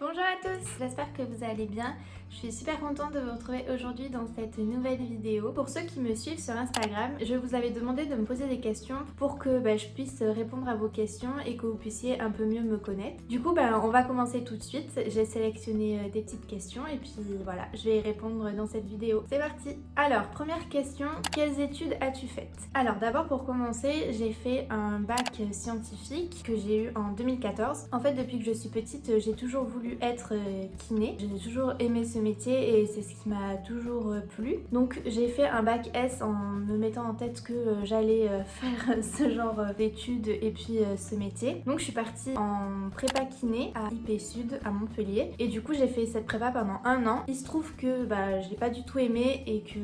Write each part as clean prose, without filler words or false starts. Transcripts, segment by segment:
Bonjour à tous, j'espère que vous allez bien. Je suis super contente de vous retrouver aujourd'hui dans cette nouvelle vidéo. Pour ceux qui me suivent sur Instagram, je vous avais demandé de me poser des questions pour que je puisse répondre à vos questions et que vous puissiez un peu mieux me connaître. Du coup, on va commencer tout de suite. J'ai sélectionné des petites questions et puis voilà, je vais y répondre dans cette vidéo. C'est parti! Alors, première question, quelles études as-tu faites? Alors d'abord pour commencer, j'ai fait un bac scientifique que j'ai eu en 2014. En fait, depuis que je suis petite, j'ai toujours voulu être kiné. J'ai toujours aimé ce métier et c'est ce qui m'a toujours plu. Donc j'ai fait un bac S en me mettant en tête que j'allais faire ce genre d'études et puis ce métier. Donc je suis partie en prépa kiné à IP Sud à Montpellier et du coup j'ai fait cette prépa pendant un an. Il se trouve que je l'ai pas du tout aimé et que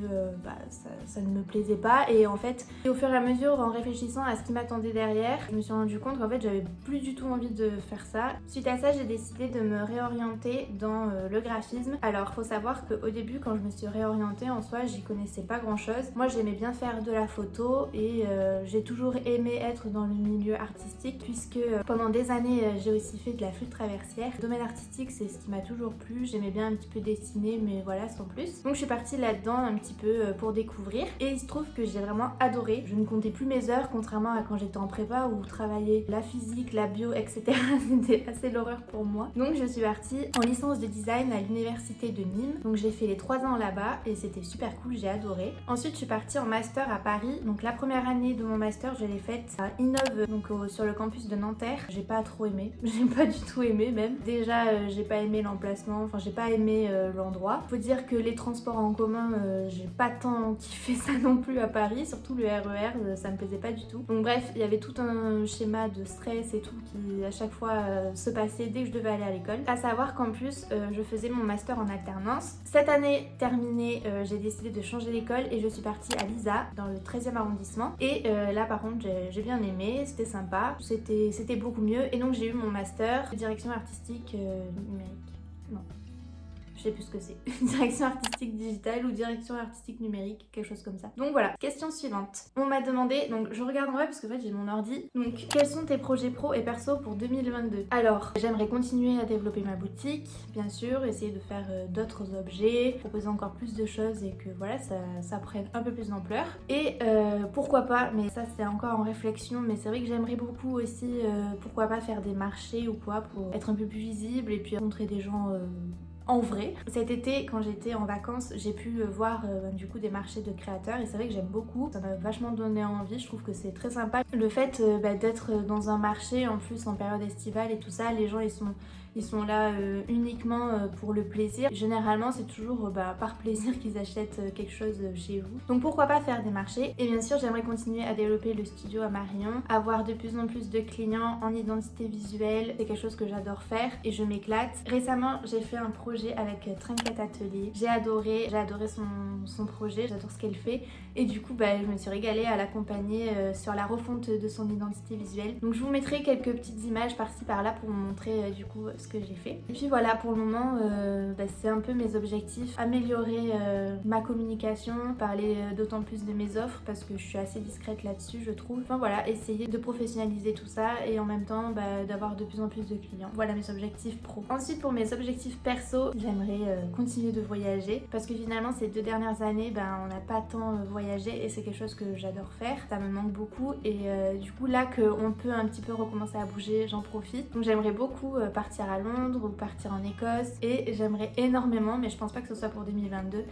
ça ne me plaisait pas et en fait au fur et à mesure en réfléchissant à ce qui m'attendait derrière, je me suis rendu compte qu'en fait j'avais plus du tout envie de faire ça. Suite à ça, j'ai décidé de me réorienter dans le graphisme. Alors faut savoir qu'au début quand je me suis réorientée en soi j'y connaissais pas grand chose. Moi j'aimais bien faire de la photo et j'ai toujours aimé être dans le milieu artistique puisque pendant des années j'ai aussi fait de la flûte traversière. Le domaine artistique c'est ce qui m'a toujours plu, j'aimais bien un petit peu dessiner mais voilà sans plus. Donc je suis partie là-dedans un petit peu pour découvrir et il se trouve que j'ai vraiment adoré. Je ne comptais plus mes heures contrairement à quand j'étais en prépa où travailler la physique, la bio etc. c'était assez l'horreur pour moi. Donc je suis partie en licence de design à l'université de Nîmes. Donc j'ai fait les 3 ans là-bas et c'était super cool, j'ai adoré. Ensuite je suis partie en master à Paris. Donc la première année de mon master je l'ai faite à Innov, donc sur le campus de Nanterre. J'ai pas trop aimé, j'ai pas du tout aimé même. Déjà j'ai pas aimé l'emplacement, enfin j'ai pas aimé l'endroit. Faut dire que les transports en commun, j'ai pas tant kiffé ça non plus à Paris, surtout le RER, ça me plaisait pas du tout. Donc bref, il y avait tout un schéma de stress et tout qui à chaque fois se passait dès que je devais aller à l'école. À savoir qu'en plus je faisais mon master en alternance. Cette année terminée, j'ai décidé de changer d'école et je suis partie à l'ISA dans le 13e arrondissement. Et là par contre j'ai bien aimé, c'était sympa, c'était beaucoup mieux. Et donc j'ai eu mon master de direction artistique numérique. Non. Je sais plus ce que c'est. Direction artistique digitale ou direction artistique numérique, quelque chose comme ça. Donc voilà, question suivante. On m'a demandé, donc je regarde en vrai parce que en fait j'ai mon ordi. Donc quels sont tes projets pro et perso pour 2022? Alors, j'aimerais continuer à développer ma boutique, bien sûr, essayer de faire d'autres objets, proposer encore plus de choses et que voilà, ça prenne un peu plus d'ampleur. Et pourquoi pas, mais ça c'est encore en réflexion, mais c'est vrai que j'aimerais beaucoup aussi, pourquoi pas faire des marchés ou quoi pour être un peu plus visible et puis rencontrer des gens en vrai. Cet été, quand j'étais en vacances, j'ai pu voir du coup des marchés de créateurs et c'est vrai que j'aime beaucoup. Ça m'a vachement donné envie, je trouve que c'est très sympa. Le fait d'être dans un marché, en plus en période estivale et tout ça, les gens ils sont là uniquement pour le plaisir. Généralement, c'est toujours par plaisir qu'ils achètent quelque chose chez vous. Donc pourquoi pas faire des marchés. Et bien sûr, j'aimerais continuer à développer le studio à Marion, avoir de plus en plus de clients en identité visuelle. C'est quelque chose que j'adore faire et je m'éclate. Récemment, j'ai fait un projet avec Trinket Atelier. J'ai adoré son projet, j'adore ce qu'elle fait. Et du coup, je me suis régalée à l'accompagner sur la refonte de son identité visuelle. Donc je vous mettrai quelques petites images par-ci par-là pour vous montrer du coup ce que j'ai fait. Et puis voilà, pour le moment, c'est un peu mes objectifs. Améliorer ma communication, parler d'autant plus de mes offres parce que je suis assez discrète là-dessus, je trouve. Enfin voilà, essayer de professionnaliser tout ça et en même temps d'avoir de plus en plus de clients. Voilà mes objectifs pro. Ensuite, pour mes objectifs perso, j'aimerais continuer de voyager parce que finalement, ces 2 dernières années, on n'a pas tant voyagé et c'est quelque chose que j'adore faire. Ça me manque beaucoup et du coup, là qu'on peut un petit peu recommencer à bouger, j'en profite. Donc j'aimerais beaucoup partir à Londres ou partir en Écosse et j'aimerais énormément, mais je pense pas que ce soit pour 2022,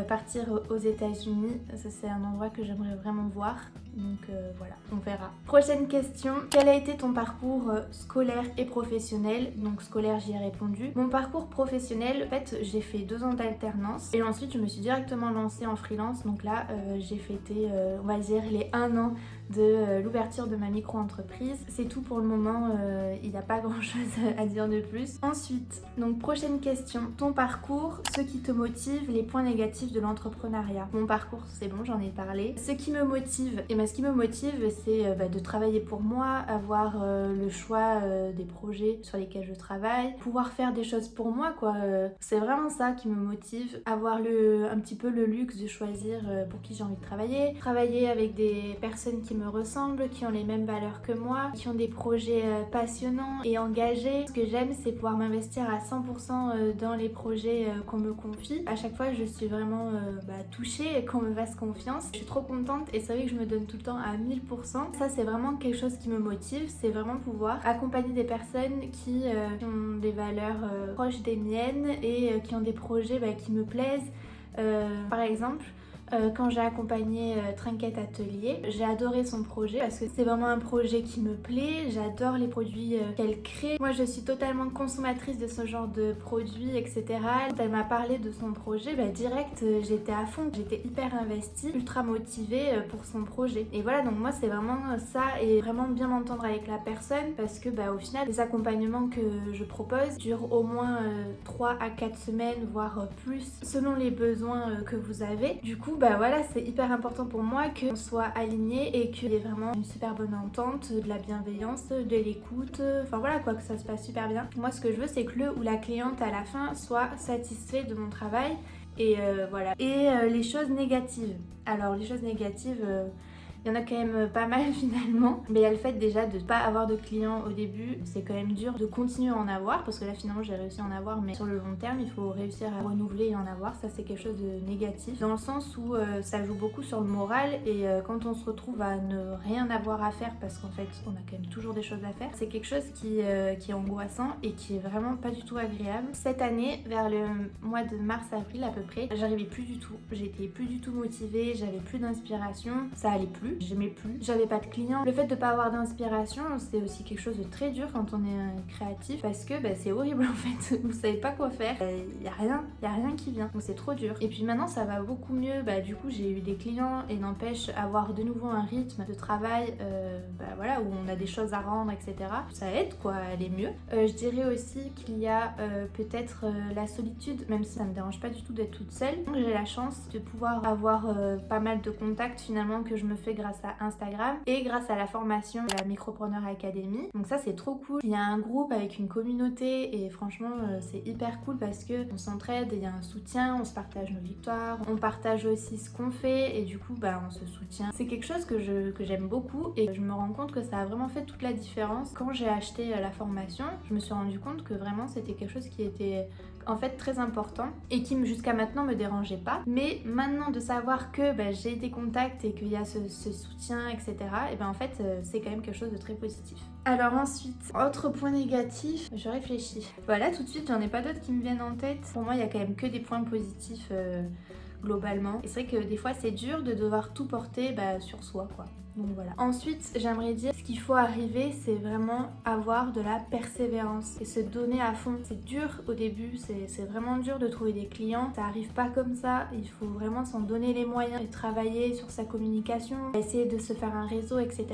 partir aux États-Unis. Ça c'est un endroit que j'aimerais vraiment voir. Donc voilà, on verra. Prochaine question. Quel a été ton parcours scolaire et professionnel? Donc scolaire, j'y ai répondu. Mon parcours professionnel, en fait, j'ai fait 2 ans d'alternance et ensuite je me suis directement lancée en freelance. Donc là, j'ai fêté, on va dire, les 1 an de l'ouverture de ma micro-entreprise. C'est tout pour le moment, il n'y a pas grand chose à dire de plus. Ensuite, donc prochaine question, ton parcours, ce qui te motive, les points négatifs de l'entrepreneuriat. Mon parcours, c'est bon, j'en ai parlé. Ce qui me motive, mais ce qui me motive, c'est de travailler pour moi, avoir le choix des projets sur lesquels je travaille, pouvoir faire des choses pour moi, quoi. C'est vraiment ça qui me motive, avoir un petit peu le luxe de choisir pour qui j'ai envie de travailler avec des personnes qui me ressemblent, qui ont les mêmes valeurs que moi, qui ont des projets passionnants et engagés. Ce que j'aime, c'est pouvoir m'investir à 100% dans les projets qu'on me confie. À chaque fois, je suis vraiment touchée qu'on me fasse confiance. Je suis trop contente et c'est vrai que je me donne tout le temps à 1000%. Ça, c'est vraiment quelque chose qui me motive, c'est vraiment pouvoir accompagner des personnes qui ont des valeurs proches des miennes et qui ont des projets qui me plaisent. Par exemple, quand j'ai accompagné Trinquette Atelier, j'ai adoré son projet parce que c'est vraiment un projet qui me plaît, j'adore les produits qu'elle crée. Moi je suis totalement consommatrice de ce genre de produits, etc. Quand elle m'a parlé de son projet, direct j'étais à fond, j'étais hyper investie, ultra motivée pour son projet. Et voilà, donc moi c'est vraiment ça, et vraiment bien m'entendre avec la personne parce que au final les accompagnements que je propose durent au moins 3 à 4 semaines, voire plus selon les besoins que vous avez. Du coup voilà, c'est hyper important pour moi qu'on soit aligné et qu'il y ait vraiment une super bonne entente, de la bienveillance, de l'écoute, enfin voilà quoi, que ça se passe super bien. Moi ce que je veux, c'est que le ou la cliente à la fin soit satisfait de mon travail et voilà. Et les choses négatives. Alors les choses négatives, il y en a quand même pas mal finalement, mais il y a le fait déjà de ne pas avoir de clients au début, c'est quand même dur de continuer à en avoir, parce que là finalement j'ai réussi à en avoir, mais sur le long terme il faut réussir à renouveler et en avoir. Ça c'est quelque chose de négatif, dans le sens où ça joue beaucoup sur le moral, et quand on se retrouve à ne rien avoir à faire, parce qu'en fait on a quand même toujours des choses à faire, c'est quelque chose qui est angoissant et qui est vraiment pas du tout agréable. Cette année, vers le mois de mars-avril à peu près, j'arrivais plus du tout, j'étais plus du tout motivée, j'avais plus d'inspiration, ça allait plus. J'aimais plus, j'avais pas de clients. Le fait de pas avoir d'inspiration, c'est aussi quelque chose de très dur quand on est créatif, parce que c'est horrible en fait. Vous savez pas quoi faire, y a rien qui vient, donc c'est trop dur. Et puis maintenant ça va beaucoup mieux, du coup j'ai eu des clients, et n'empêche, avoir de nouveau un rythme de travail voilà, où on a des choses à rendre, etc. Ça aide quoi, à aller mieux. Je dirais aussi qu'il y a peut-être la solitude, même si ça me dérange pas du tout d'être toute seule. Donc j'ai la chance de pouvoir avoir pas mal de contacts finalement que je me fais grâce à Instagram et grâce à la formation de la Micropreneur Academy. Donc ça c'est trop cool. Il y a un groupe avec une communauté et franchement c'est hyper cool parce que on s'entraide, il y a un soutien, on se partage nos victoires, on partage aussi ce qu'on fait et du coup on se soutient. C'est quelque chose que j'aime beaucoup et je me rends compte que ça a vraiment fait toute la différence. Quand j'ai acheté la formation, je me suis rendu compte que vraiment c'était quelque chose qui était en fait très important et qui jusqu'à maintenant me dérangeait pas, mais maintenant de savoir que j'ai des contacts et qu'il y a ce soutien, etc., et en fait c'est quand même quelque chose de très positif. Alors ensuite, autre point négatif, je réfléchis. Voilà, tout de suite j'en ai pas d'autres qui me viennent en tête. Pour moi il y a quand même que des points positifs globalement, et c'est vrai que des fois c'est dur de devoir tout porter sur soi quoi. Donc voilà. Ensuite, j'aimerais dire, ce qu'il faut arriver, c'est vraiment avoir de la persévérance et se donner à fond. C'est dur au début, c'est vraiment dur de trouver des clients. Ça arrive pas comme ça. Il faut vraiment s'en donner les moyens et travailler sur sa communication, essayer de se faire un réseau, etc.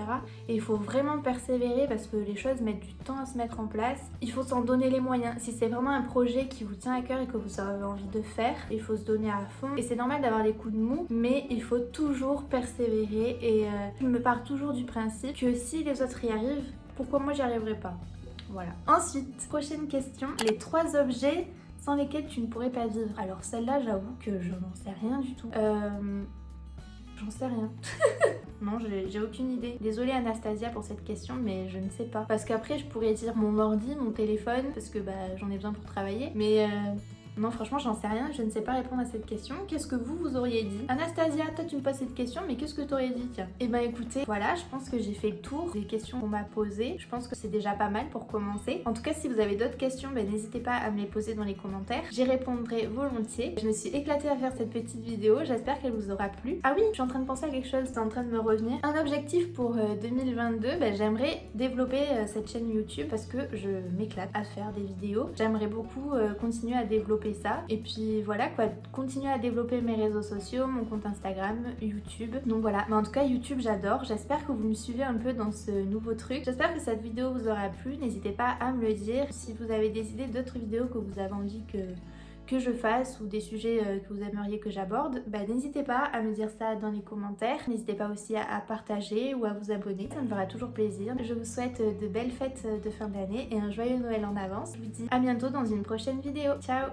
Et il faut vraiment persévérer parce que les choses mettent du temps à se mettre en place. Il faut s'en donner les moyens. Si c'est vraiment un projet qui vous tient à cœur et que vous avez envie de faire, il faut se donner à fond. Et c'est normal d'avoir des coups de mou, mais il faut toujours persévérer. Et je me pars toujours du principe que si les autres y arrivent, pourquoi moi j'y arriverai pas? Voilà. Ensuite, prochaine question, les 3 objets sans lesquels tu ne pourrais pas vivre. Alors celle-là, j'avoue que je n'en sais rien du tout. J'en sais rien. Non, j'ai aucune idée. Désolée Anastasia pour cette question, mais je ne sais pas. Parce qu'après, je pourrais dire mon ordi, mon téléphone, parce que j'en ai besoin pour travailler. Mais non, franchement, j'en sais rien. Je ne sais pas répondre à cette question. Qu'est-ce que vous auriez dit? Anastasia, toi, tu me poses cette question, mais qu'est-ce que tu aurais dit, tiens? Eh ben, écoutez, voilà, je pense que j'ai fait le tour des questions qu'on m'a posées. Je pense que c'est déjà pas mal pour commencer. En tout cas, si vous avez d'autres questions, n'hésitez pas à me les poser dans les commentaires. J'y répondrai volontiers. Je me suis éclatée à faire cette petite vidéo. J'espère qu'elle vous aura plu. Ah oui, je suis en train de penser à quelque chose. C'est en train de me revenir. Un objectif pour 2022, j'aimerais développer cette chaîne YouTube parce que je m'éclate à faire des vidéos. J'aimerais beaucoup continuer à développer ça, et puis voilà quoi, continuer à développer mes réseaux sociaux, mon compte Instagram, YouTube. Donc voilà, mais en tout cas YouTube j'adore. J'espère que vous me suivez un peu dans ce nouveau truc. J'espère que cette vidéo vous aura plu. N'hésitez pas à me le dire si vous avez des idées d'autres vidéos que vous avez envie que que je fasse ou des sujets que vous aimeriez que j'aborde, n'hésitez pas à me dire ça dans les commentaires. N'hésitez pas aussi à partager ou à vous abonner, ça me fera toujours plaisir. Je vous souhaite de belles fêtes de fin d'année et un joyeux Noël en avance. Je vous dis à bientôt dans une prochaine vidéo. Ciao!